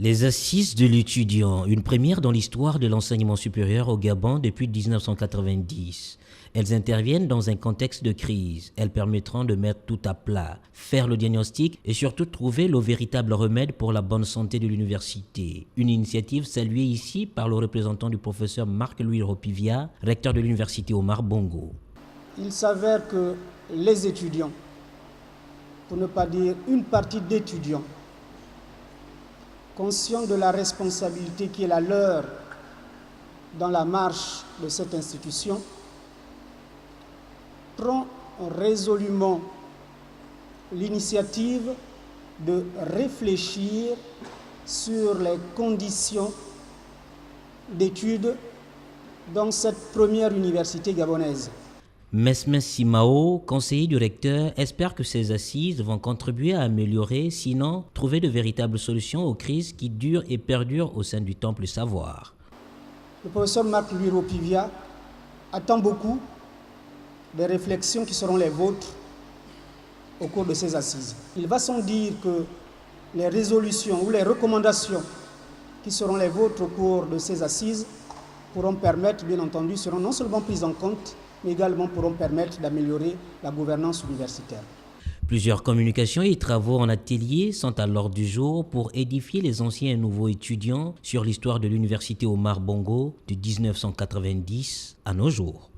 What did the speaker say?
Les assises de l'étudiant, une première dans l'histoire de l'enseignement supérieur au Gabon depuis 1990. Elles interviennent dans un contexte de crise. Elles permettront de mettre tout à plat, faire le diagnostic et surtout trouver le véritable remède pour la bonne santé de l'université. Une initiative saluée ici par le représentant du professeur Marc-Louis Ropivia, recteur de l'université Omar Bongo. Il s'avère que les étudiants, pour ne pas dire une partie d'étudiants, conscients de la responsabilité qui est la leur dans la marche de cette institution, prend résolument l'initiative de réfléchir sur les conditions d'études dans cette première université gabonaise. Mesmes Simao, conseiller du recteur, espère que ces assises vont contribuer à améliorer, sinon trouver de véritables solutions aux crises qui durent et perdurent au sein du temple savoir. Le professeur Marc-Louis Ropivia attend beaucoup des réflexions qui seront les vôtres au cours de ces assises. Il va sans dire que les résolutions ou les recommandations qui seront les vôtres au cours de ces assises pourront permettre, bien entendu, seront non seulement prises en compte, mais également pourront permettre d'améliorer la gouvernance universitaire. Plusieurs communications et travaux en atelier sont à l'ordre du jour pour édifier les anciens et nouveaux étudiants sur l'histoire de l'université Omar Bongo de 1990 à nos jours.